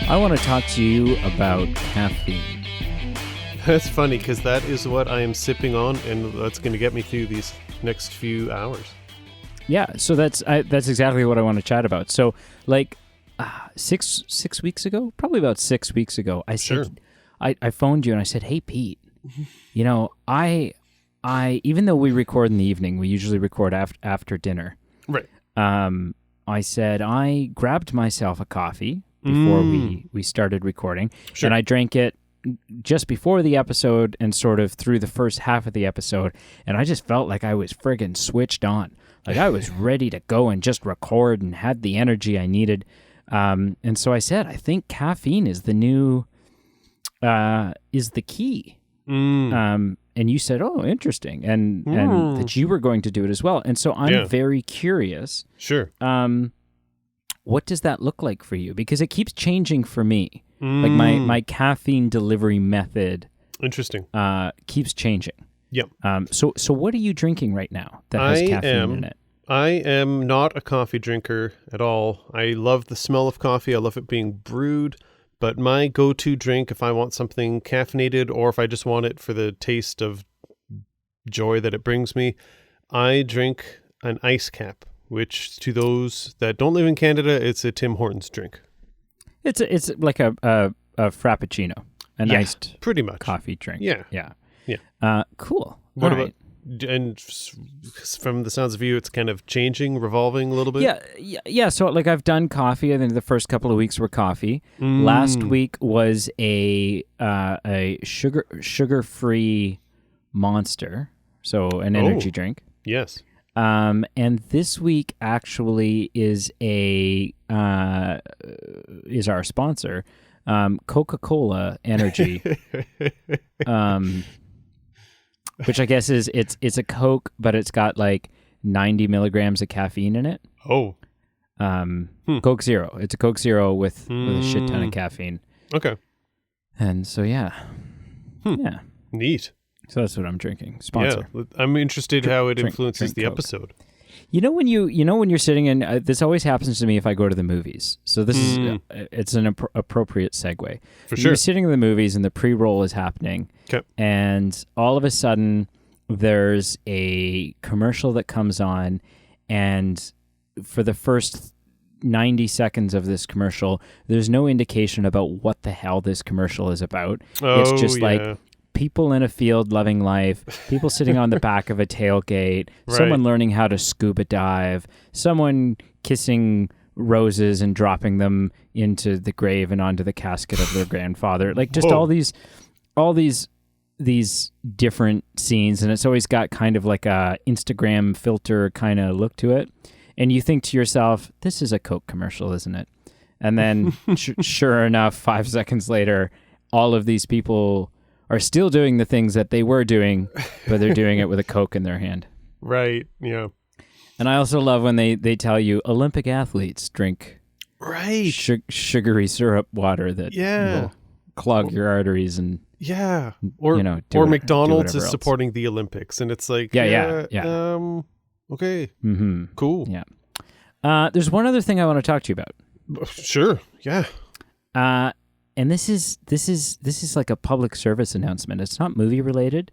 I want to talk to you about caffeine. That's funny because that is what I am sipping on, and that's going to get me through these next few hours. Yeah, so that's exactly what I want to chat about. So, like, 6 weeks ago, probably about 6 weeks ago, I said, I phoned you and I said, "Hey, Pete, you know, I even though we record in the evening, we usually record after dinner. Right. I said I grabbed myself a coffee before we started recording, and I drank it just before the episode and sort of through the first half of the episode, and I just felt like I was friggin' switched on. Like I was ready to go and just record and had the energy I needed. And so I said, I think caffeine is the new, is the key. And you said, oh, interesting. And that you were going to do it as well. And so I'm very curious. Sure. What does that look like for you? Because it keeps changing for me. Like my caffeine delivery method. Interesting. Keeps changing. Yep. So what are you drinking right now that has caffeine in it? I am not a coffee drinker at all. I love the smell of coffee. I love it being brewed. But my go-to drink, if I want something caffeinated or if I just want it for the taste of joy that it brings me, I drink an ice cap, which to those that don't live in Canada, it's a Tim Hortons drink. It's like a frappuccino, an iced pretty much coffee drink. Yeah. Cool. What about? And from the sounds of you, it's kind of changing, revolving a little bit. Yeah. So like I've done coffee. I think the first couple of weeks were coffee. Last week was a sugar-free Monster, so an energy drink. Yes. And this week actually is our sponsor, Coca-Cola Energy. Which I guess is it's a Coke, but it's got like 90 milligrams of caffeine in it. Oh. Coke Zero. It's a Coke Zero with a shit ton of caffeine. Okay. And so yeah. Neat. So that's what I'm drinking. Sponsor. Yeah. I'm interested how it influences the Coke. Episode. You know when you're sitting in this always happens to me if I go to the movies. So this is it's an appropriate segue. For sure. You're sitting in the movies and the pre-roll is happening. Okay. And all of a sudden there's a commercial that comes on, and for the first 90 seconds of this commercial, there's no indication about what the hell this commercial is about. It's just like people in a field loving life, people sitting on the back of a tailgate, someone learning how to scuba dive, someone kissing roses and dropping them into the grave and onto the casket of their grandfather. Like just all these different scenes, and it's always got kind of like a Instagram filter kind of look to it. And you think to yourself, this is a Coke commercial, isn't it? And then sure enough, 5 seconds later, all of these people are still doing the things that they were doing, but they're doing it with a Coke in their hand. Right, yeah. And I also love when they tell you Olympic athletes drink sugary syrup water that will clog your arteries and or McDonald's is else. Supporting the Olympics, and it's like okay, cool. Yeah. There's one other thing I want to talk to you about. Sure, yeah. And this is like a public service announcement. It's not movie related.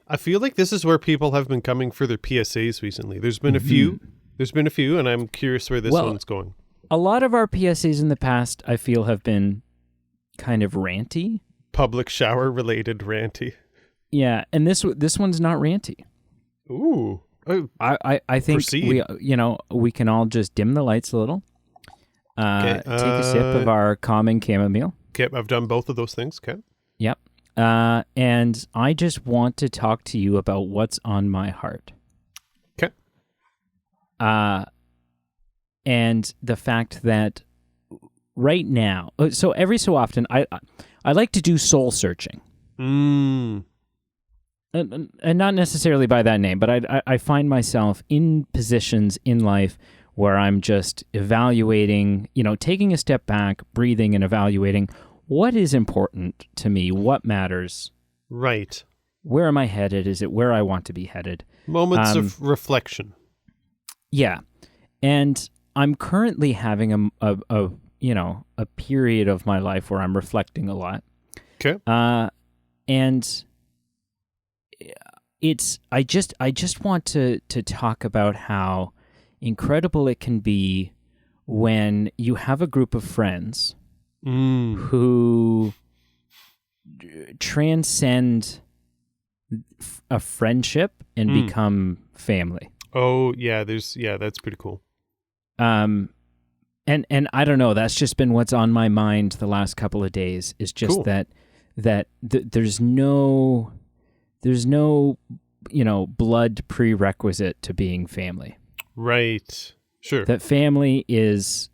I feel like this is where people have been coming for their PSAs recently. There's been a few, and I'm curious where this one's going. A lot of our PSAs in the past, I feel, have been kind of ranty. Public shower related ranty. Yeah, and this one's not ranty. Ooh. I think we can all just dim the lights a little. Take a sip of our calming chamomile. Okay, I've done both of those things. Okay. Yep. And I just want to talk to you about what's on my heart. Okay. And the fact that right now, so every so often, I like to do soul searching. And not necessarily by that name, but I find myself in positions in life where I'm just evaluating, taking a step back, breathing and evaluating what is important to me, what matters. Right. Where am I headed? Is it where I want to be headed? Moments of reflection. Yeah. And I'm currently having a a period of my life where I'm reflecting a lot. Okay. And I just want to talk about how incredible it can be when you have a group of friends who transcend a friendship and become family. Oh yeah, that's pretty cool. And I don't know, that's just been what's on my mind the last couple of days, is just Cool. that there's no blood prerequisite to being family. Right. Sure. That family is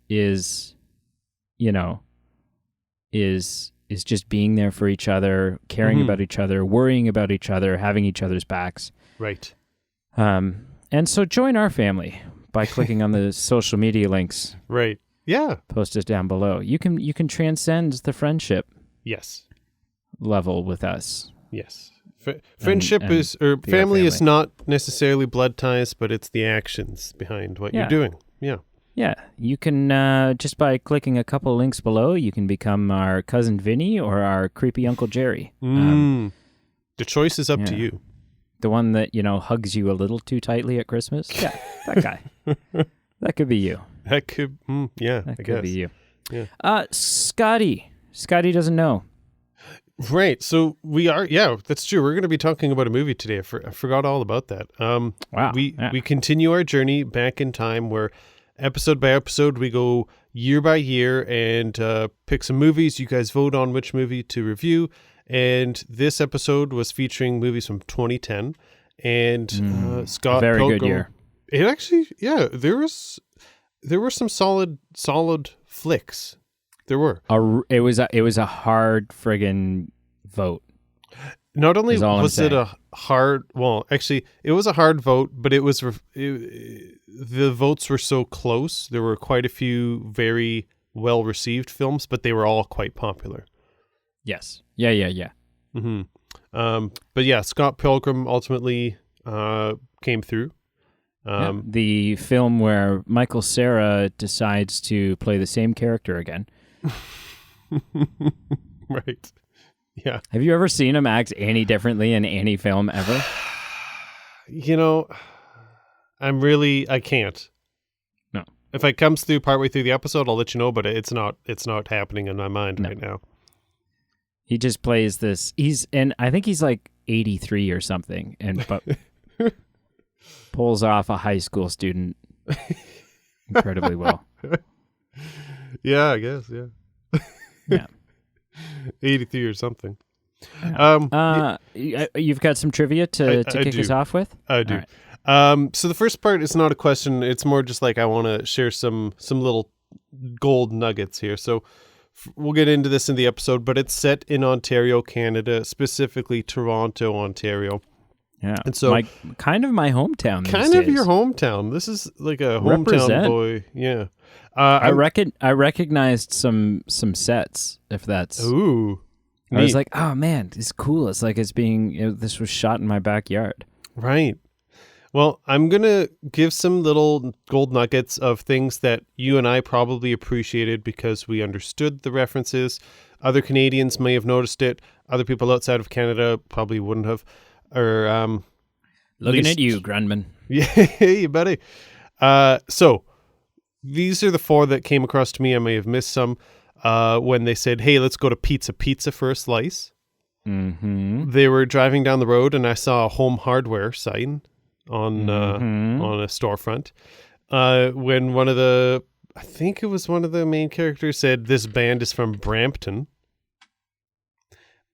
just being there for each other, caring about each other, worrying about each other, having each other's backs. Right. And so join our family by clicking on the social media links. Right. Yeah. Posted down below. You can transcend the friendship Yes. level with us. Yes. Friendship and is, or family is not necessarily blood ties, but it's the actions behind what you're doing. Yeah. Yeah, you can, just by clicking a couple links below, you can become our cousin Vinny or our creepy Uncle Jerry. The choice is up to you. The one that, hugs you a little too tightly at Christmas. Yeah, that guy. That could be you. That could, That I could guess. be you. Yeah. Scotty doesn't know. Right. So we are, that's true. We're going to be talking about a movie today. I forgot all about that. Wow. We continue our journey back in time where episode by episode we go year by year and pick some movies. You guys vote on which movie to review. And this episode was featuring movies from 2010. And Scott Very Pilgrim, good year. It actually, there were some solid flicks. There were. It was a hard friggin' vote. Not only was it saying. a hard, well, actually, it was a hard vote, but it was the votes were so close. There were quite a few very well received films, but they were all quite popular. Yes. Yeah. Mm-hmm. But yeah, Scott Pilgrim ultimately came through. The film where Michael Cera decides to play the same character again. Right. Yeah. Have you ever seen him act any differently in any film ever? I can't. No. If it comes through partway through the episode, I'll let you know, but it's not happening in my mind right now. He just plays this. I think he's like 83 or something, but pulls off a high school student incredibly well. Yeah, I guess, yeah. Yeah. 83 or something. You've got some trivia to kick us off with? I do. Right. So the first part is not a question. It's more just like I want to share some little gold nuggets here. So we'll get into this in the episode, but it's set in Ontario, Canada, specifically Toronto, Ontario. Yeah. And so kind of my hometown. Kind of your hometown. This is like a hometown boy. Yeah. I recognized some sets, if that's. Ooh. I was like, oh man, it's cool. It's like this was shot in my backyard. Right. Well, I'm going to give some little gold nuggets of things that you and I probably appreciated because we understood the references. Other Canadians may have noticed it. Other people outside of Canada probably wouldn't have. Or looking at you, Grundman. Yeah, you buddy. So these are the four that came across to me. I may have missed some when they said, hey, let's go to Pizza for a slice. Mm-hmm. They were driving down the road and I saw a home hardware sign on a storefront. When I think it was one of the main characters said, this band is from Brampton.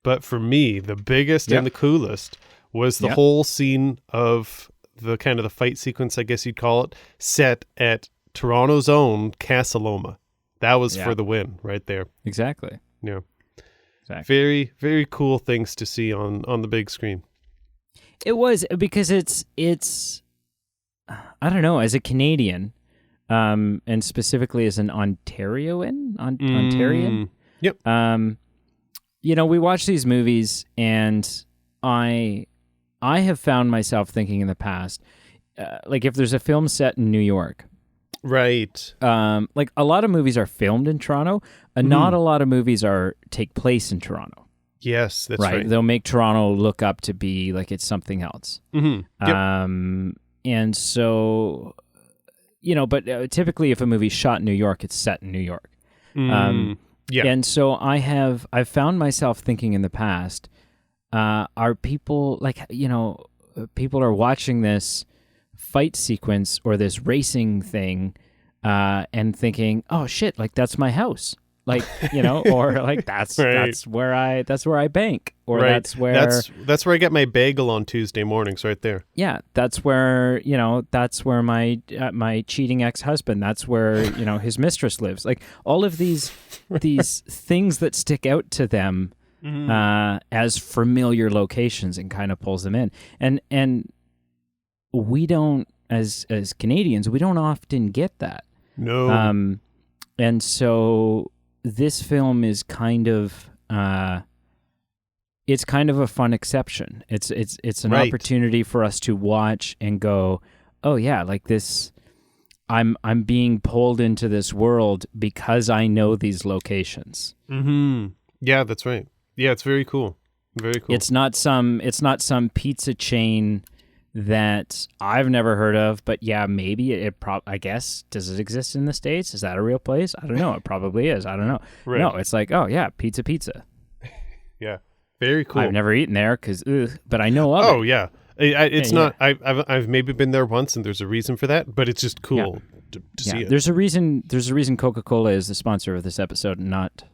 But for me, the biggest and the coolest was the whole scene of the kind of the fight sequence, I guess you'd call it, set at Toronto's own Casa Loma. That was for the win right there. Exactly. Yeah. Exactly. Very, very cool things to see on the big screen. It was because it's I don't know, as a Canadian, and specifically as an Ontarian. Yep. We watch these movies, and I have found myself thinking in the past, like if there's a film set in New York, Right. Like a lot of movies are filmed in Toronto, and not a lot of movies take place in Toronto. Yes, that's right. They'll make Toronto look up to be like it's something else. Mm-hmm. Yep. And so, but typically if a movie's shot in New York, it's set in New York. Yeah. And so I've found myself thinking in the past, are people people are watching this fight sequence or this racing thing, and thinking, oh shit, like that's my house. Like, or like that's right. that's where I bank, or right. that's where I get my bagel on Tuesday mornings, right there. Yeah, that's where my cheating ex-husband, that's where his mistress lives. Like all of these things that stick out to them as familiar locations, and kind of pulls them in. And we don't, as Canadians, we don't often get that. No. And so this film is kind of it's kind of a fun exception. It's an right. opportunity for us to watch and go, oh yeah, like this, I'm being pulled into this world because I know these locations. Yeah, that's right. Yeah, it's very cool. Very cool. It's not some pizza chain that I've never heard of, but yeah, maybe I guess, does it exist in the States? Is that a real place? I don't know. It probably is. I don't know. Right. No, it's like, oh yeah, pizza. Yeah, very cool. I've never eaten there but I know of it. Oh yeah, it's not. Yeah. I've maybe been there once, and there's a reason for that. But it's just cool to see it. There's a reason Coca-Cola is the sponsor of this episode, and not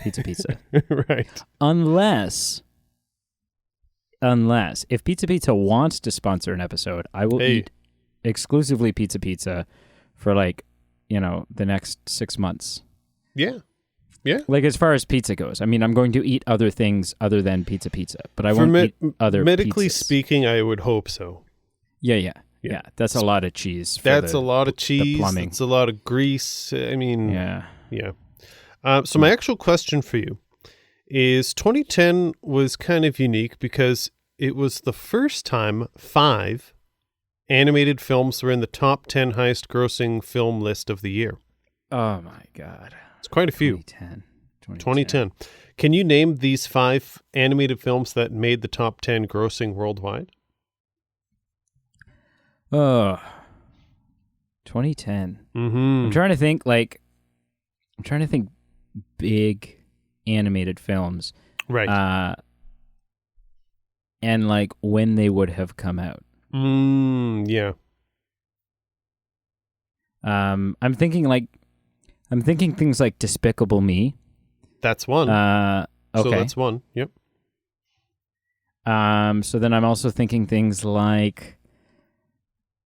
Pizza. Right. Unless if Pizza wants to sponsor an episode, I will eat exclusively Pizza for the next 6 months. Yeah. Yeah. Like as far as pizza goes, I mean, I'm going to eat other things other than pizza, but I won't eat other medically pizzas. Speaking, I would hope so. Yeah. That's a lot of cheese. That's a lot of cheese. That's a lot of grease. I mean, yeah. So my actual question for you is 2010 was kind of unique because it was the first time 5 animated films were in the top 10 highest grossing film list of the year. Oh my God. It's quite a few. 2010. Can you name these 5 animated films that made the top 10 grossing worldwide? 2010. I'm trying to think big animated films. Right. And like when they would have come out. Yeah. I'm thinking things like Despicable Me. That's one. Okay. So that's one. Yep. So then I'm also thinking things like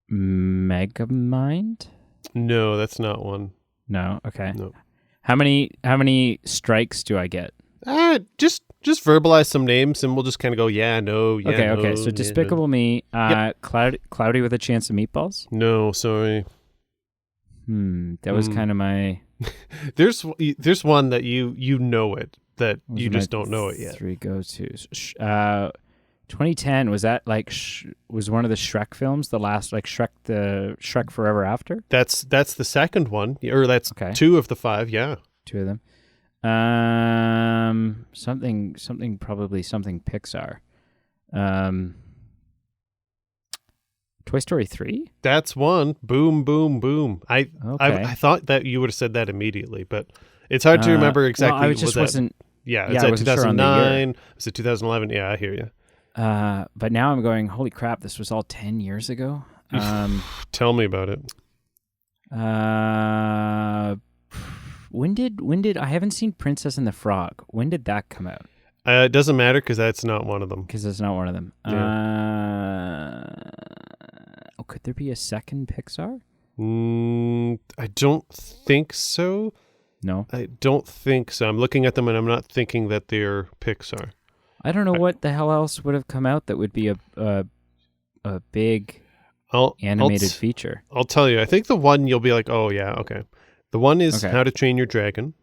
Megamind. No, that's not one. No. Okay. No. How many strikes do I get? Just verbalize some names, and we'll just kind of go, yeah, no, yeah. Okay. No, Okay. So Despicable Me. Yep. Cloudy with a Chance of Meatballs. No, sorry. That was kind of my. There's one that you know it, that you just don't know it yet. 3 go-tos. 2010, was that was one of the Shrek films, the last Shrek Forever After? That's the second one, or that's okay. 2 of the 5, yeah. 2 of them. Something Pixar. Toy Story 3? That's one. Boom, boom, boom. I thought that you would have said that immediately, but it's hard to remember exactly. Well, I just wasn't. Yeah, yeah, it's 2009. Was it 2011? Yeah, I hear you. But now I'm going, holy crap, this was all 10 years ago? Tell me about it. When did I haven't seen Princess and the Frog. When did that come out? It doesn't matter because that's not one of them. Because it's not one of them. Yeah. Could there be a second Pixar? I don't think so. No? I don't think so. I'm looking at them and I'm not thinking that they're Pixar. I don't know what the hell else would have come out that would be a big animated feature. I'll tell you. I think the one you'll be like, oh yeah, okay. The one is How to Train Your Dragon.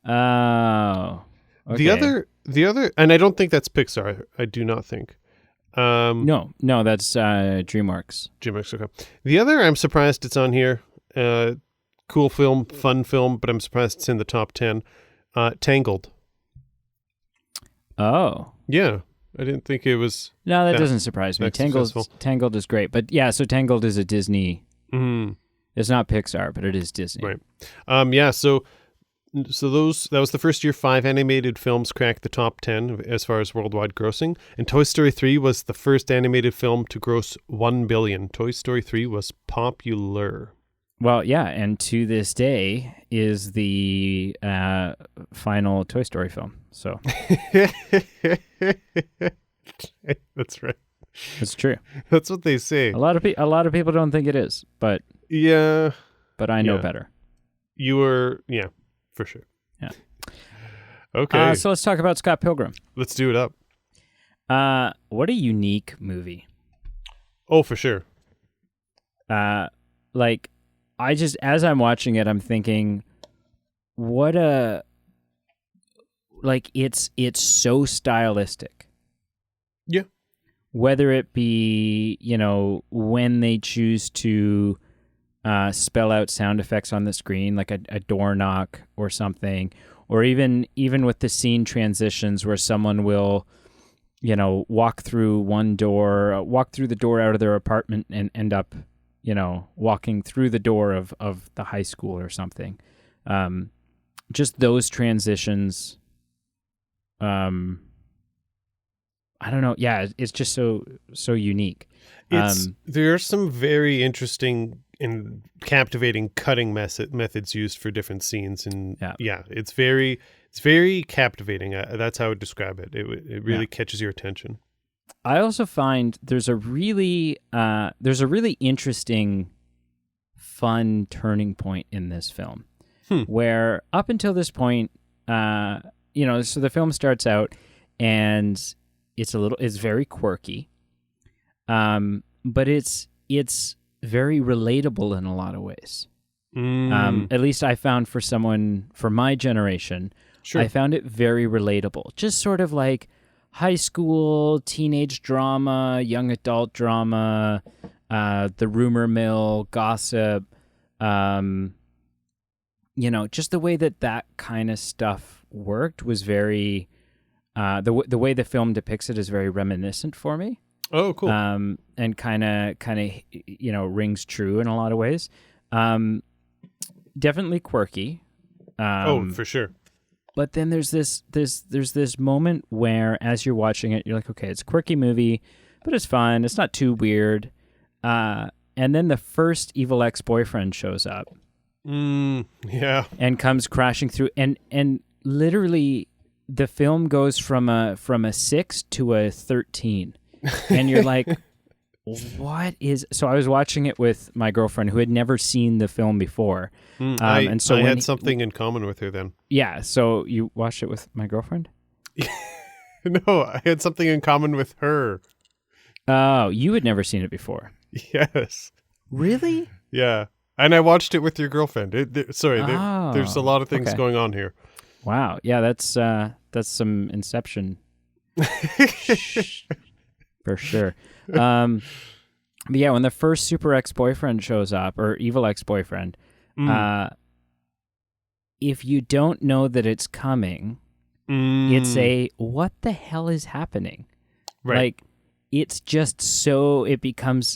Oh. Okay. The other, and I don't think that's Pixar. I do not think. No, that's DreamWorks. DreamWorks, okay. The other, I'm surprised it's on here, Cool film, fun film, but I'm surprised it's in the top 10. Tangled. Oh. Yeah. I didn't think it was... No, that doesn't surprise me. successful. Tangled is great. But yeah, so Tangled is a Disney... Mm. It's not Pixar, but it is Disney. Right. So that was the first year 5 animated films cracked the top 10 as far as worldwide grossing. And Toy Story 3 was the first animated film to gross 1 billion. Toy Story 3 was popular. Well, yeah, and to this day is the final Toy Story film. So that's right. It's true. That's what they say. A lot of people don't think it is, but I know better. You were, for sure. Yeah. Okay. So let's talk about Scott Pilgrim. Let's do it up. What a unique movie. Oh, for sure. Like, I just, as I'm watching it, I'm thinking, what a, like, it's so stylistic. Yeah. Whether it be, when they choose to spell out sound effects on the screen, like a door knock or something, or even with the scene transitions where someone will, walk through the door out of their apartment and end up, walking through the door of the high school or something. Just those transitions, I don't know. Yeah, it's just so unique. There are some very interesting and captivating cutting methods used for different scenes, and it's very captivating. That's how I would describe it. It really catches your attention. I also find there's a really interesting, fun turning point in this film, where up until this point, so the film starts out and it's very quirky, but it's very relatable in a lot of ways. At least I found for my generation, I found it very relatable. Just sort of like high school, teenage drama, young adult drama, the rumor mill, gossip, just the way that kind of stuff worked was very, the way the film depicts it is very reminiscent for me. Oh, cool. And kind of, rings true in a lot of ways. Definitely quirky. For sure. But then there's this moment where, as you're watching it, you're like, okay, it's a quirky movie, but it's fun. It's not too weird. And then the first evil ex-boyfriend shows up. Yeah. And comes crashing through, and literally the film goes from a 6 to a 13. And you're like, what is... So I was watching it with my girlfriend who had never seen the film before. And so I had something in common with her then. Yeah, so you watched it with my girlfriend? No, I had something in common with her. Oh, you had never seen it before. Yes. Really? Yeah. And I watched it with your girlfriend. There's a lot of things going on here. Wow. Yeah, that's some Inception. For sure. But yeah, when the first super ex-boyfriend shows up, or evil ex-boyfriend, if you don't know that it's coming, it's a, what the hell is happening? Right. Like, it's just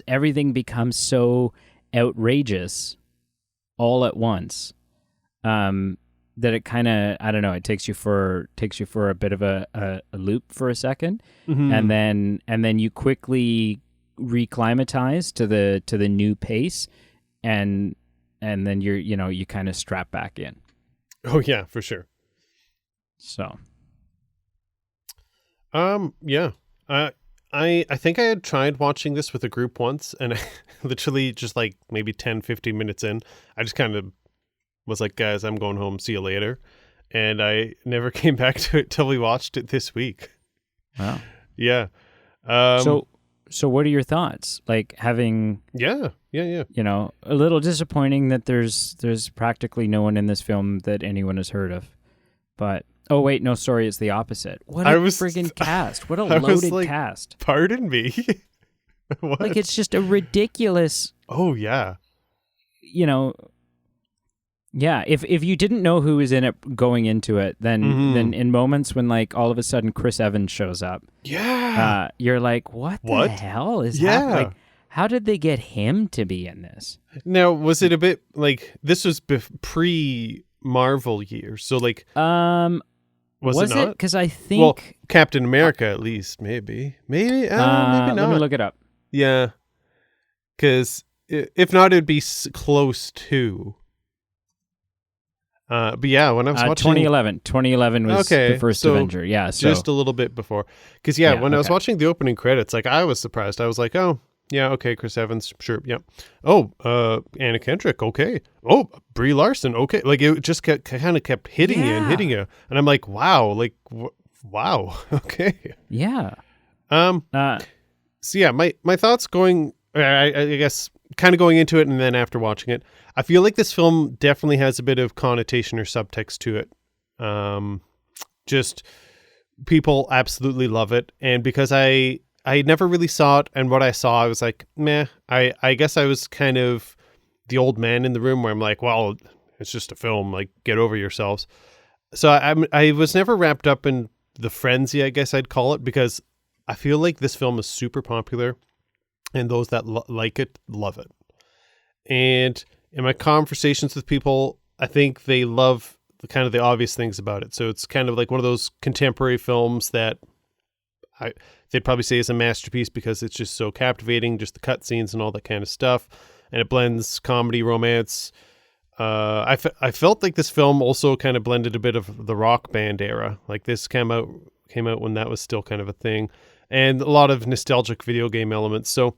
everything becomes so outrageous all at once, that it kind of, I don't know, it takes you for a bit of a loop for a second, and then you quickly reclimatize to the new pace, and then you kind of strap back in. Oh yeah, for sure. So, yeah, I think I had tried watching this with a group once, and I literally just like maybe 10-15 minutes in, I just kind of was like, guys, I'm going home, see you later. And I never came back to it till we watched it this week. Wow. Yeah. So what are your thoughts? Like, having... Yeah. A little disappointing that there's practically no one in this film that anyone has heard of. But, oh wait, no, sorry, it's the opposite. What a friggin' cast. What a loaded cast. Pardon me? What? Like, it's just a ridiculous... Oh, yeah. you know, yeah, if you didn't know who was in it going into it, then in moments when like all of a sudden Chris Evans shows up, you're like, what the hell is happening? Like, how did they get him to be in this? Now, was it a bit like this was pre-Marvel years? So like, was it not? Because I think Captain America at least, maybe maybe not. Let me look it up. Yeah, because if not, it'd be close to. But yeah, when I was watching 2011 was the first Avenger. Yeah, so just a little bit before. Because when I was watching the opening credits, like I was surprised. I was like, oh yeah, okay, Chris Evans, sure, yeah. Oh, Anna Kendrick, okay. Oh, Brie Larson, okay. Like it just kind of kept hitting you and hitting you, and I'm like, wow, like wow, okay. Yeah. So yeah, my thoughts going, I guess, kind of going into it, and then after watching it, I feel like this film definitely has a bit of connotation or subtext to it. Just people absolutely love it, and because I never really saw it, and what I saw, I was like, meh. I guess I was kind of the old man in the room where I'm like, well, it's just a film, like get over yourselves. So I was never wrapped up in the frenzy, I guess I'd call it, because I feel like this film is super popular, and those that like it love it. And in my conversations with people, I think they love the obvious things about it. So it's kind of like one of those contemporary films that they'd probably say is a masterpiece because it's just so captivating, just the cutscenes and all that kind of stuff. And it blends comedy, romance. I felt like this film also kind of blended a bit of the Rock Band era. Like this came out when that was still kind of a thing, and a lot of nostalgic video game elements. So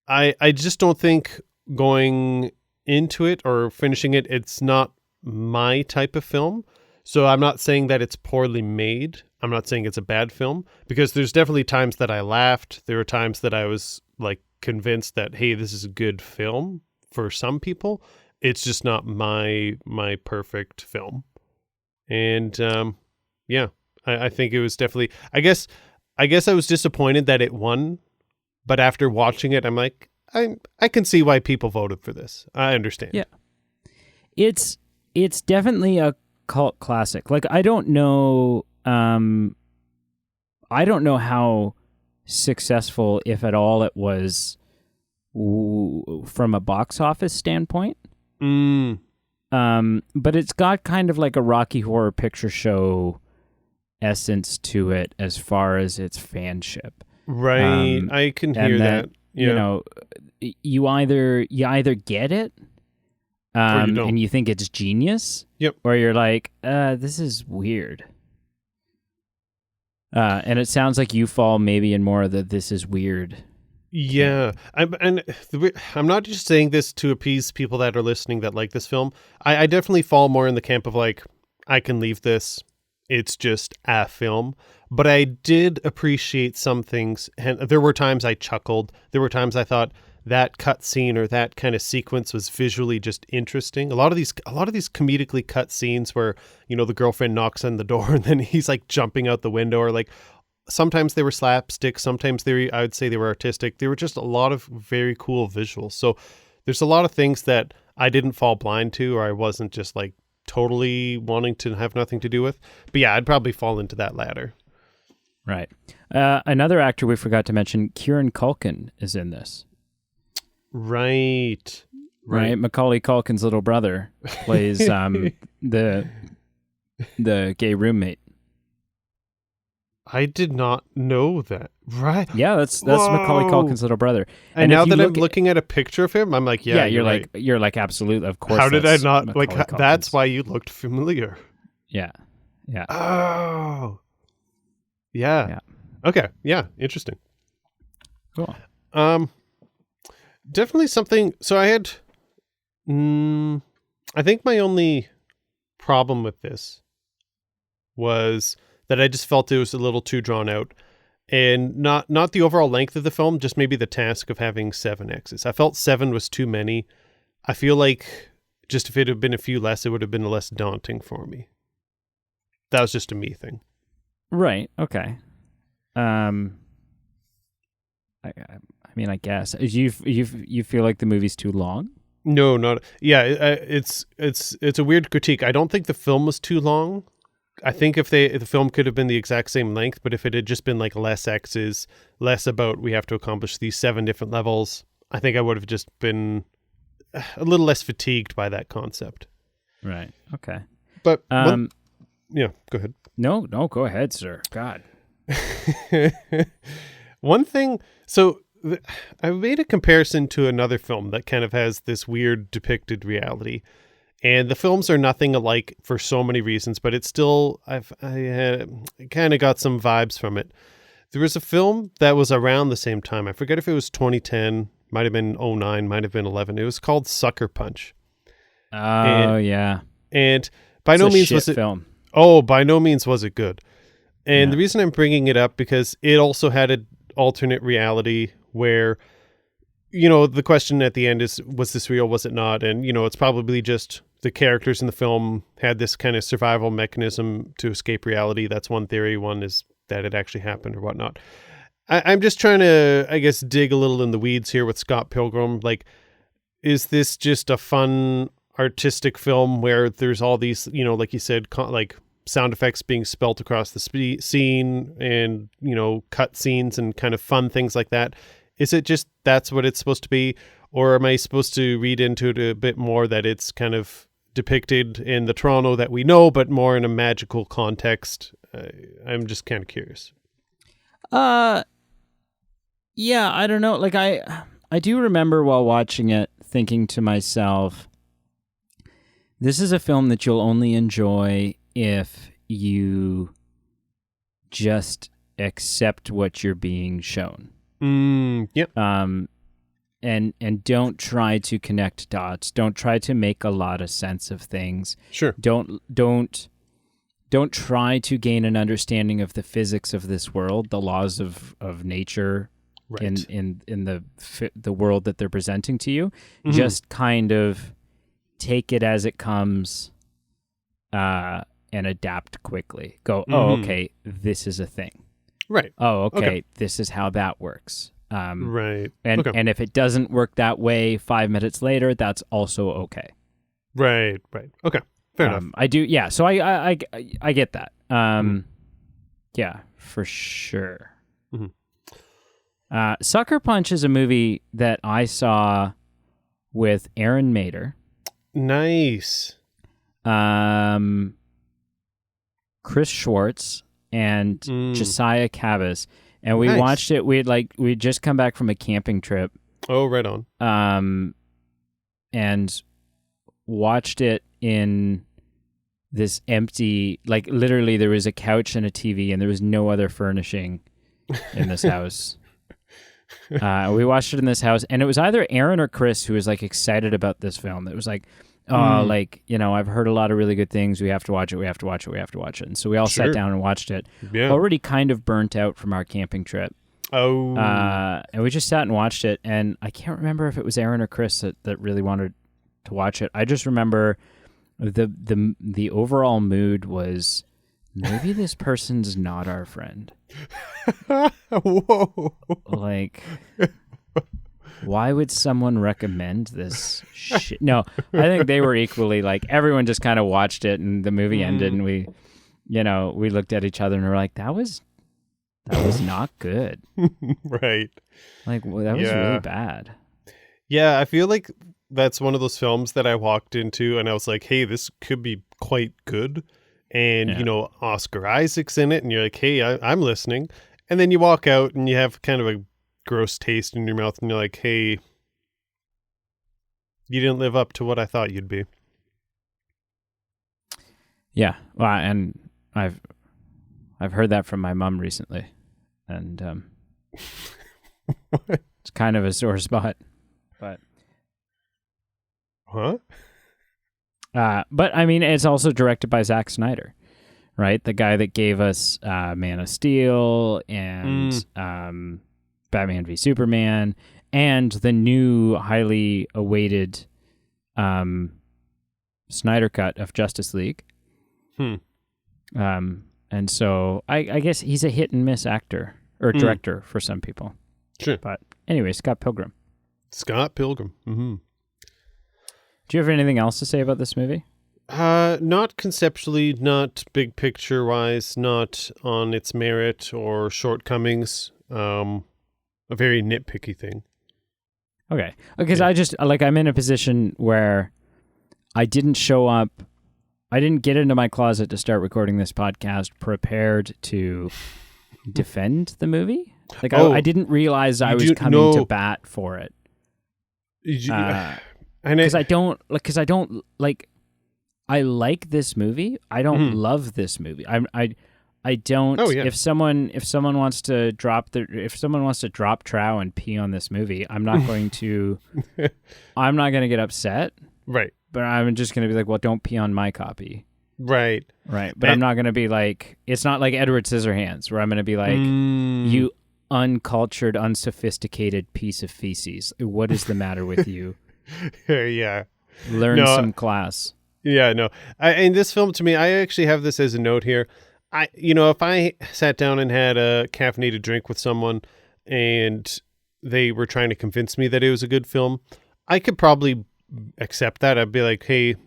I just don't think going into it or finishing it, it's not my type of film. So I'm not saying that it's poorly made. I'm not saying it's a bad film, because there's definitely times that I laughed. There were times that I was like convinced that, hey, this is a good film for some people. It's just not my perfect film. And I think it was definitely, I guess I was disappointed that it won, but after watching it, I'm like, I can see why people voted for this. I understand. Yeah. It's definitely a cult classic. Like I don't know how successful, if at all, it was from a box office standpoint. But it's got kind of like a Rocky Horror Picture Show essence to it as far as its fanship. Right. I can hear that. Yeah. You know, you either get it, and you think it's genius, yep, or you're like, this is weird. And it sounds like you fall maybe in more of the this is weird. Yeah. I'm not just saying this to appease people that are listening that like this film. I definitely fall more in the camp of like, I can leave this. It's just a film. But I did appreciate some things. And there were times I chuckled. There were times I thought that cut scene or that kind of sequence was visually just interesting. A lot of these comedically cut scenes where, you know, the girlfriend knocks on the door and then he's like jumping out the window, or like sometimes they were slapstick. Sometimes I would say they were artistic. They were just a lot of very cool visuals. So there's a lot of things that I didn't fall blind to, or I wasn't just like totally wanting to have nothing to do with. But yeah, I'd probably fall into that latter. Right. Another actor we forgot to mention, Kieran Culkin, is in this. Right. Macaulay Culkin's little brother plays the gay roommate. I did not know that. Right. Yeah, that's Macaulay Culkin's little brother. And now that I'm looking at a picture of him, I'm like, yeah, you're like absolutely, of course. How did I not Macaulay like? Culkin's. That's why you looked familiar. Yeah. Oh. Yeah. Okay. Yeah. Interesting. Cool. Definitely something. So I had, I think my only problem with this was that I just felt it was a little too drawn out, and not the overall length of the film, just maybe the task of having 7 exes. I felt 7 was too many. I feel like just if it had been a few less, it would have been less daunting for me. That was just a me thing. Right. Okay. I mean, I guess you feel like the movie's too long. No, not yeah. It's a weird critique. I don't think the film was too long. I think if the film could have been the exact same length, but if it had just been like less X's, less about we have to accomplish these 7 different levels, I think I would have just been a little less fatigued by that concept. Right. Okay. But yeah, go ahead. No, go ahead, sir. God. One thing, so I made a comparison to another film that kind of has this weird depicted reality. And the films are nothing alike for so many reasons, but it's still, I kind of got some vibes from it. There was a film that was around the same time. I forget if it was 2010, might have been 09, might have been 11. It was called Sucker Punch. Oh, yeah. And by no means was it film. Oh, by no means was it good. And the reason I'm bringing it up because it also had an alternate reality where, you know, the question at the end is, was this real? Was it not? And, you know, it's probably just the characters in the film had this kind of survival mechanism to escape reality. That's one theory. One is that it actually happened or whatnot. I'm just trying to, I guess, dig a little in the weeds here with Scott Pilgrim. Like, is this just a fun artistic film where there's all these, you know, like you said, like sound effects being spelt across the scene and, you know, cut scenes and kind of fun things like that? Is it just that's what it's supposed to be? Or am I supposed to read into it a bit more that it's kind of depicted in the Toronto that we know, but more in a magical context? I'm just kind of curious. Yeah, I don't know. Like I do remember while watching it thinking to myself, this is a film that you'll only enjoy if you just accept what you're being shown. Yep. And don't try to connect dots. Don't try to make a lot of sense of things. Sure. Don't try to gain an understanding of the physics of this world, the laws of nature, right, in the world that they're presenting to you. Mm-hmm. Just kind of take it as it comes, and adapt quickly. Go, oh, okay, this is a thing. Right. Oh, okay, this is how that works. Right. And if it doesn't work that way 5 minutes later, that's also okay. Right. Okay. Fair enough. I do, yeah. So I get that. Yeah, for sure. Mm-hmm. Sucker Punch is a movie that I saw with Aaron Mader. Nice. Chris Schwartz and Josiah Cabas. And we watched it. We'd just come back from a camping trip. Oh, right on. And watched it in this empty, like literally there was a couch and a TV and there was no other furnishing in this house. We watched it in this house, and it was either Aaron or Chris who was like excited about this film. It was like, like, you know, I've heard a lot of really good things. We have to watch it. And so we all sat down and watched it. Yeah. Already kind of burnt out from our camping trip. Oh. And we just sat and watched it, and I can't remember if it was Aaron or Chris that really wanted to watch it. I just remember the overall mood was, maybe this person's not our friend. Whoa. Like, why would someone recommend this shit? No, I think they were equally like, everyone just kind of watched it and the movie ended and we looked at each other and were like, that was not good. Right. Like, well, that was really bad. Yeah, I feel like that's one of those films that I walked into and I was like, hey, this could be quite good. And, you know, Oscar Isaac's in it and you're like, hey, I'm listening. And then you walk out and you have kind of a gross taste in your mouth and you're like, hey, you didn't live up to what I thought you'd be. Yeah. Well, and I've heard that from my mom recently. And it's kind of a sore spot. But but I mean, it's also directed by Zack Snyder, right? The guy that gave us Man of Steel and Batman v Superman and the new highly awaited Snyder cut of Justice League. And so I guess he's a hit and miss actor or director for some people. Sure. But anyway, Scott Pilgrim. Mm-hmm. Do you have anything else to say about this movie? Not conceptually, not big picture wise, not on its merit or shortcomings. A very nitpicky thing. Okay. Because I just, I'm in a position where I didn't show up, I didn't get into my closet to start recording this podcast prepared to defend the movie. I didn't realize I was coming to bat for it. Because I like this movie. I don't love this movie. I don't. Oh, yeah. If someone wants to drop trow and pee on this movie, I'm not going to. I'm not going to get upset. Right. But I'm just going to be like, well, don't pee on my copy. Right. Right. But I'm not going to be like, it's not like Edward Scissorhands where I'm going to be like, you uncultured, unsophisticated piece of feces. What is the matter with you? Yeah. Learn some class. Yeah, no. In this film, to me, I actually have this as a note here. If I sat down and had a caffeinated drink with someone and they were trying to convince me that it was a good film, I could probably accept that. I'd be like, hey,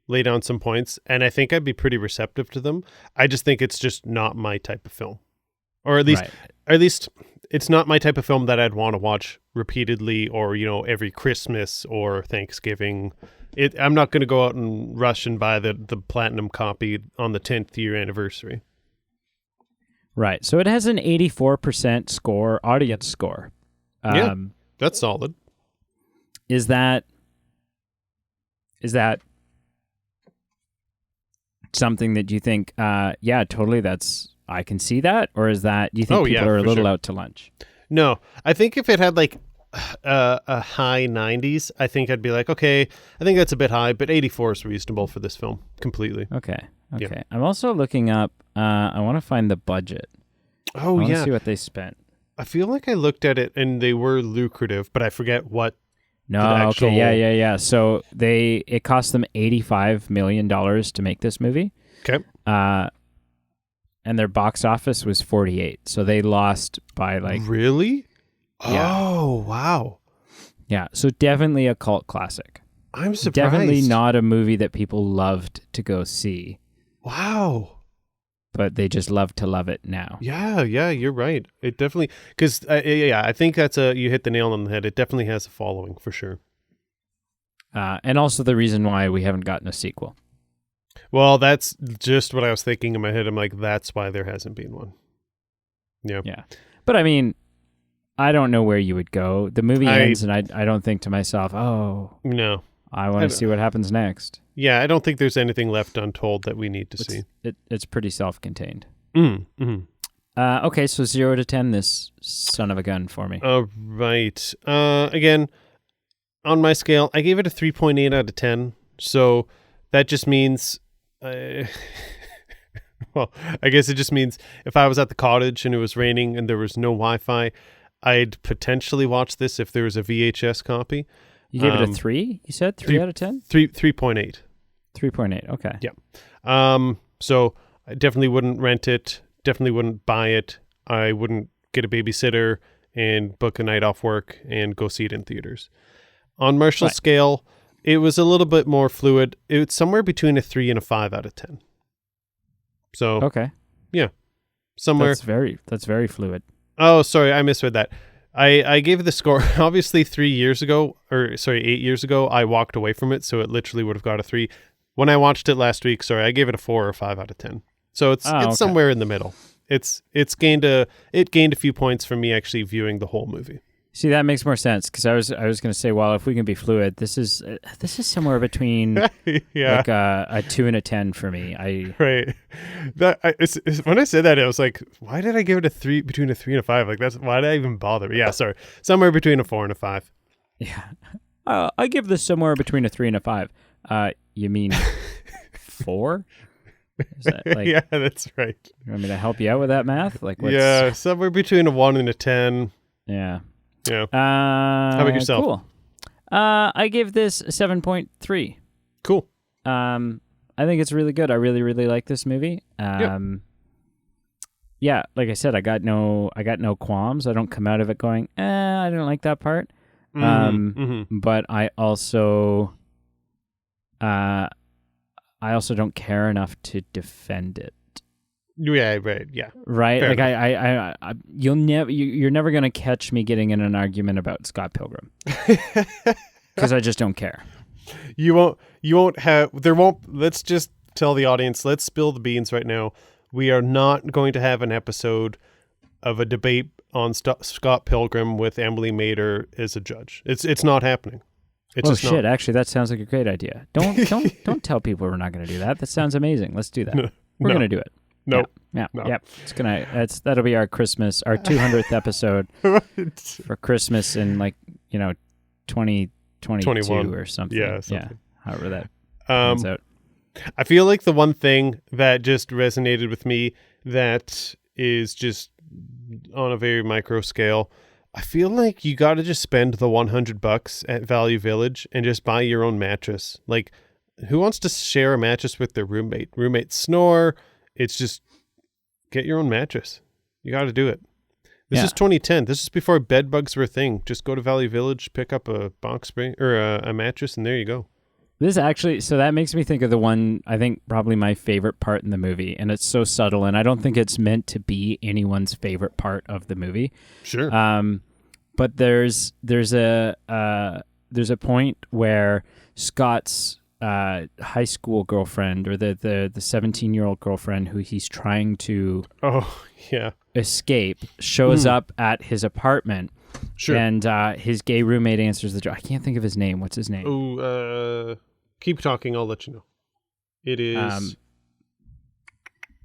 lay down some points. And I think I'd be pretty receptive to them. I just think it's just not my type of film. Or at least it's not my type of film that I'd want to watch repeatedly or, every Christmas or Thanksgiving. I'm not going to go out and rush and buy the platinum copy on the 10th year anniversary. Right. So it has an 84% audience score. Yeah, that's solid. Is that something that you think, yeah, totally, I can see that? Or is that, do you think people are a little out to lunch? No, I think if it had a high 90s, I think I'd be like, okay, I think that's a bit high, but 84 is reasonable for this film completely. Okay. Yeah. I'm also looking up, I want to find the budget. Oh, I want to see what they spent. I feel like I looked at it and they were lucrative, but I forget what. No, okay, yeah. So it cost them $85 million to make this movie. Okay. And their box office was 48. So they lost by Really? Yeah. Oh, wow. Yeah, so definitely a cult classic. I'm surprised. Definitely not a movie that people loved to go see. Wow. But they just love to love it now. Yeah, you're right. It definitely, because I think you hit the nail on the head. It definitely has a following for sure. And also the reason why we haven't gotten a sequel. Well, that's just what I was thinking in my head. I'm like, that's why there hasn't been one. Yeah. Yeah. But I mean, I don't know where you would go. The movie ends and I don't think to myself, oh, no, I want to see what happens next. Yeah, I don't think there's anything left untold that we need to see. It's pretty self-contained. Mm-hmm. Okay, so 0 to 10, this son of a gun for me. All right. Again, on my scale, I gave it a 3.8 out of 10. So that just means... well, I guess it just means if I was at the cottage and it was raining and there was no Wi-Fi, I'd potentially watch this if there was a VHS copy. You gave it a 3? You said 3 out of 10? 3.8. 3.8. Okay. Yeah. So I definitely wouldn't rent it. Definitely wouldn't buy it. I wouldn't get a babysitter and book a night off work and go see it in theaters. On Marshall's scale, it was a little bit more fluid. It's somewhere between a 3 and a 5 out of 10. So okay. Yeah. Somewhere. That's very fluid. Oh, sorry, I misread that. I gave the score, obviously 8 years ago, I walked away from it, so it literally would have got a 3. When I watched it last week, I gave it a 4 or 5 out of 10. So it's somewhere in the middle. It gained a few points from me actually viewing the whole movie. See, that makes more sense because I was going to say, well, if we can be fluid, this is somewhere between like a 2 and a 10 for me. Right. When I said that, I was like, why did I give it a 3 between a 3 and a 5? Like why did I even bother? But yeah, sorry, somewhere between a 4 and a 5. Yeah, I give this somewhere between a 3 and a 5. You mean 4? Is that yeah, that's right. You want me to help you out with that math? Yeah, somewhere between a 1 and a 10. Yeah. Yeah. How about yourself? Cool. I give this a 7.3. Cool. I think it's really good. I really, really like this movie. Yeah, like I said, I got no qualms. I don't come out of it going, I don't like that part. But I also I also don't care enough to defend it. Yeah, right. Yeah. Right? Fair like enough. you're never going to catch me getting in an argument about Scott Pilgrim because I just don't care. You won't have, there won't, let's just tell the audience, let's spill the beans right now. We are not going to have an episode of a debate on Scott Pilgrim with Emily Mader as a judge. It's not happening. It's Oh just shit! not. Actually, that sounds like a great idea. Don't tell people we're not going to do that. That sounds amazing. Let's do that. We're going to do it. No. Yeah. No. Yep. That'll be our Christmas, our 200th episode for Christmas in 2022 21 or something. Yeah, something. Yeah. However that turns out. I feel like the one thing that just resonated with me that is just on a very micro scale, I feel like you got to just spend the $100 at Value Village and just buy your own mattress. Like, who wants to share a mattress with their roommate? Roommates snore. It's just get your own mattress. You got to do it. This is 2010. This is before bed bugs were a thing. Just go to Value Village, pick up a box spring or a mattress, and there you go. This actually, so that makes me think of the one, I think probably my favorite part in the movie, and it's so subtle, and I don't think it's meant to be anyone's favorite part of the movie. Sure. But there's a point where Scott's high school girlfriend, or the 17-year-old girlfriend who he's trying to escape, shows up at his apartment. Sure. And his gay roommate answers the door. I can't think of his name. What's his name? Keep talking. I'll let you know. It is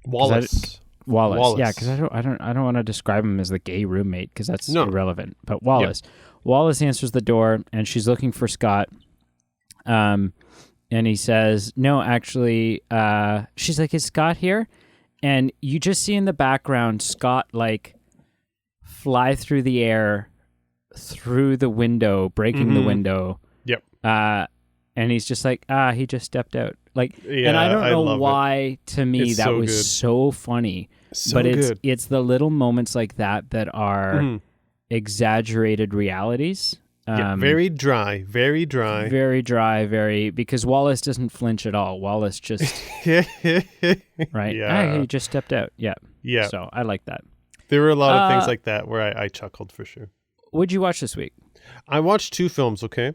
Wallace. Wallace. Yeah, because I don't want to describe him as the gay roommate because that's irrelevant. But Wallace. Yep. Wallace answers the door, and she's looking for Scott. And he says, "No, actually." She's like, "Is Scott here?" And you just see in the background Scott fly through the air, through the window, breaking the window. Yep. And he's just like, he just stepped out. Yeah, and I don't know why, it. To me, it's that so was good. so funny. So but good. It's the little moments like that are exaggerated realities. Very dry, very dry. Very dry, because Wallace doesn't flinch at all. Wallace just, right? Yeah. He just stepped out. Yeah. Yeah. So I like that. There were a lot of things like that where I chuckled for sure. What'd you watch this week? I watched 2 films, okay?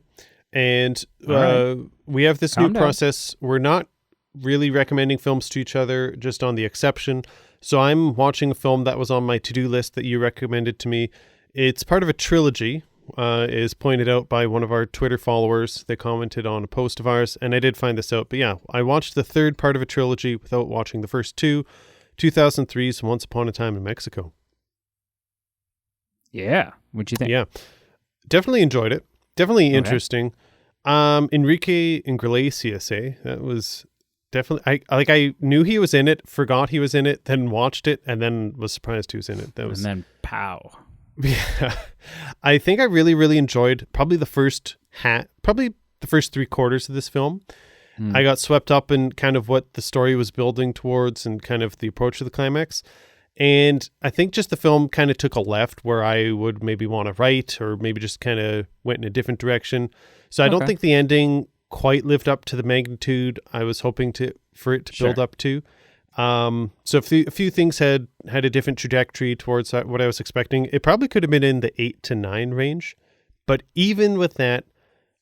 And right. We have this Calm new process. We're not really recommending films to each other, just on the exception. So I'm watching a film that was on my to-do list that you recommended to me. It's part of a trilogy, is pointed out by one of our Twitter followers. They commented on a post of ours, and I did find this out. But yeah, I watched the third part of a trilogy without watching the first 2, 2003's Once Upon a Time in Mexico. Yeah. What'd you think? Yeah. Definitely enjoyed it. Definitely interesting. Enrique Iglesias, that was definitely, I knew he was in it, forgot he was in it, then watched it, and then was surprised he was in it. And then pow. Yeah. I think I really, really enjoyed probably the first 3/4 of this film. I got swept up in kind of what the story was building towards and kind of the approach to the climax. And I think just the film kind of took a left where I would maybe want to write, or maybe just kind of went in a different direction. So I don't think the ending quite lived up to the magnitude I was hoping for it to build up to. So if a few things had a different trajectory towards what I was expecting, it probably could have been in the 8 to 9 range. But even with that,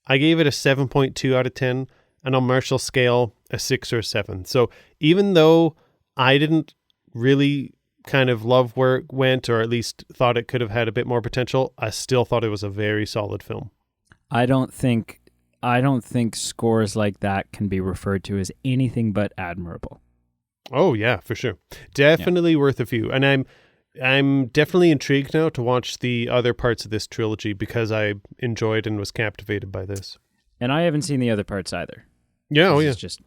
I gave it a 7.2 out of 10, and on Marshall scale, a 6 or a 7. So even though I didn't really kind of love where it went, or at least thought it could have had a bit more potential, I still thought it was a very solid film. I don't think scores like that can be referred to as anything but admirable. Oh yeah, for sure. Definitely worth a view. And I'm definitely intrigued now to watch the other parts of this trilogy because I enjoyed and was captivated by this. And I haven't seen the other parts either. Yeah, It's just,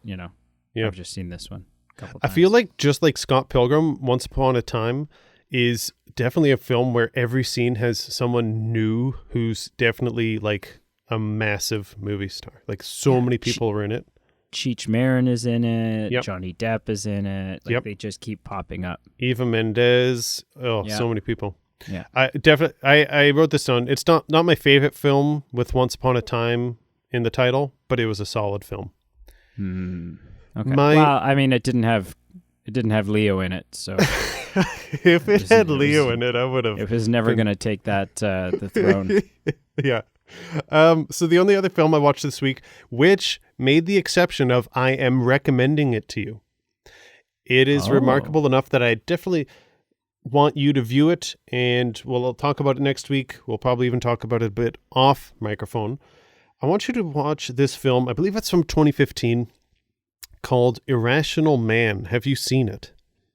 I've just seen this one a couple times. I feel like just like Scott Pilgrim, Once Upon a Time is definitely a film where every scene has someone new who's definitely like a massive movie star. Like so many people were in it. Cheech Marin is in it. Yep. Johnny Depp is in it. They just keep popping up. Eva Mendes. Oh, so many people. Yeah. I wrote this down. It's not my favorite film with Once Upon a Time in the title, but it was a solid film. Okay. Well, I mean, it didn't have Leo in it, so if it had Leo in it, I would have. It was never going to take that the throne. Yeah. So the only other film I watched this week, which made the exception of I am recommending it to you. It is remarkable enough that I definitely want you to view it, and we'll talk about it next week. We'll probably even talk about it a bit off microphone. I want you to watch this film. I believe it's from 2015, called Irrational Man. Have you seen it?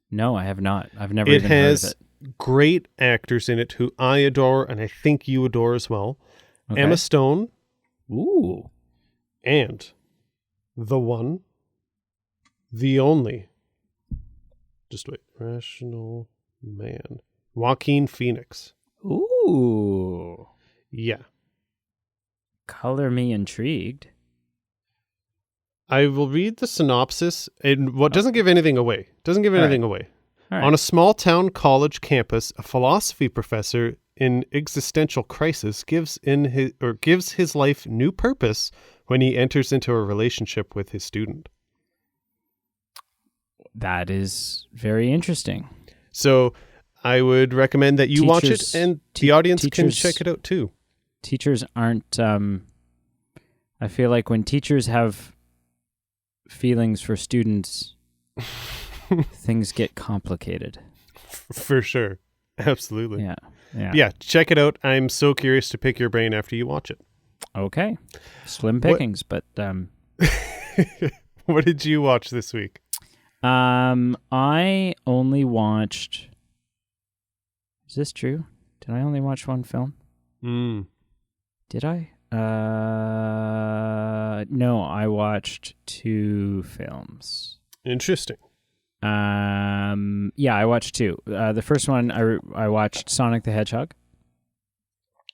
No, I have not. I've never even heard of it. It has great actors in it who I adore, and I think you adore as well. Okay. Emma Stone. Ooh. And the one, the only, just wait, Irrational Man, Joaquin Phoenix. Ooh. Yeah. Color me intrigued. I will read the synopsis, and what doesn't give anything away. Doesn't give anything away. Right. On a small town college campus, a philosophy professor in existential crisis gives his life new purpose when he enters into a relationship with his student. That is very interesting. So I would recommend that you watch it, and the audience can check it out too. Teachers aren't... I feel like when teachers have feelings for students, things get complicated. For sure. Absolutely. Yeah. Check it out. I'm so curious to pick your brain after you watch it. Okay. Slim pickings, but... What did you watch this week? I only watched... Is this true? Did I only watch one film? Did I? No, I watched 2 films. Interesting. Yeah, I watched 2. The first one, I watched Sonic the Hedgehog.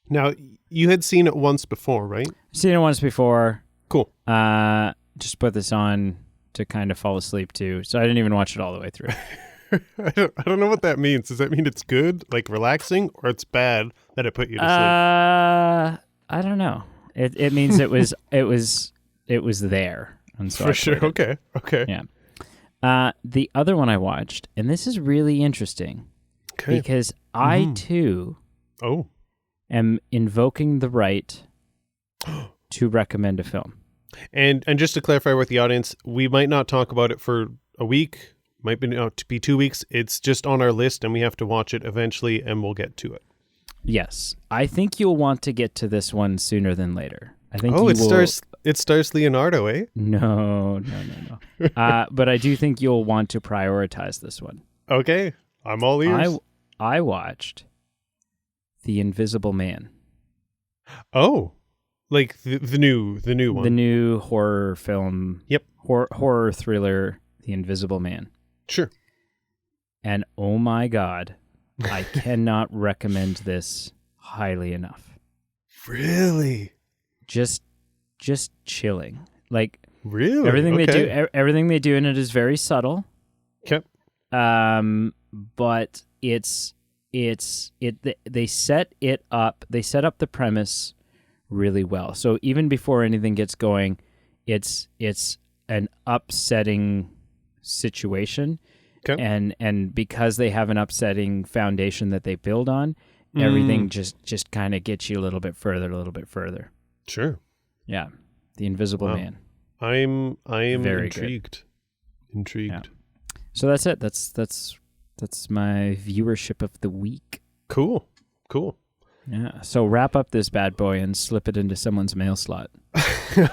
Now, you had seen it once before, right? Seen it once before. Cool. Just put this on to kind of fall asleep to, so I didn't even watch it all the way through. I don't know what that means. Does that mean it's good, like relaxing, or it's bad that it put you to sleep? I don't know. It means it was there. And so for sure. Okay. Yeah. The other one I watched, and this is really interesting, because I too am invoking the right to recommend a film. And just to clarify with the audience, we might not talk about it for a week. Might be 2 weeks. It's just on our list, and we have to watch it eventually, and we'll get to it. Yes, I think you'll want to get to this one sooner than later. I think. It stars Leonardo, eh? No. But I do think you'll want to prioritize this one. Okay, I'm all ears. I watched The Invisible Man. Oh, like the new one. The new horror film. Yep. Horror thriller, The Invisible Man. Sure. And oh my God, I cannot recommend this highly enough. Really? Just chilling. Like really, everything they do in it is very subtle. Okay. But they set it up. They set up the premise really well. So even before anything gets going, it's an upsetting situation. Okay. And because they have an upsetting foundation that they build on, everything just kind of gets you a little bit further. Sure. Yeah. The Invisible Man. I am very intrigued. Good. Intrigued. Yeah. So that's it. That's my viewership of the week. Cool. Yeah. So wrap up this bad boy and slip it into someone's mail slot.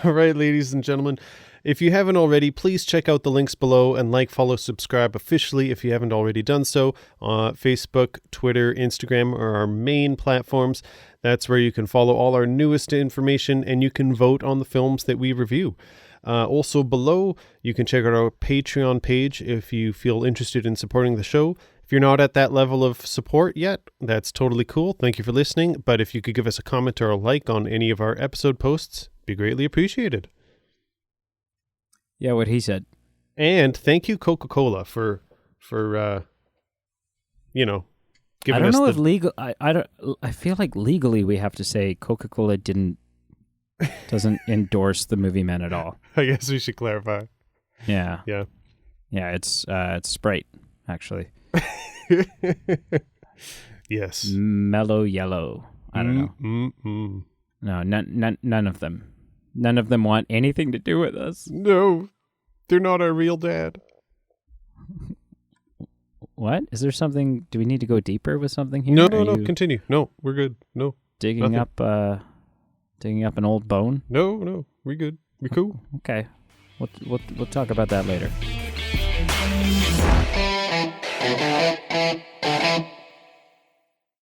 All right, ladies and gentlemen. If you haven't already, please check out the links below and like, follow, subscribe officially if you haven't already done so. Facebook, Twitter, Instagram are our main platforms. That's where you can follow all our newest information, and you can vote on the films that we review. Also below, you can check out our Patreon page if you feel interested in supporting the show. If you're not at that level of support yet, that's totally cool. Thank you for listening. But if you could give us a comment or a like on any of our episode posts, it'd be greatly appreciated. Yeah, what he said. And thank you, Coca-Cola, for giving us. I don't know if legal. I feel like legally we have to say Coca-Cola didn't Doesn't endorse the movie Men at all. I guess we should clarify. Yeah. Yeah. Yeah, it's Sprite, actually. Yes. Mellow yellow. I don't know. No, none of them. None of them want anything to do with us. No, they're not our real dad. What? Is there something? Do we need to go deeper with something here? No. Continue. No, we're good. No. Digging up an old bone? No. We good. We cool. Okay. We'll talk about that later.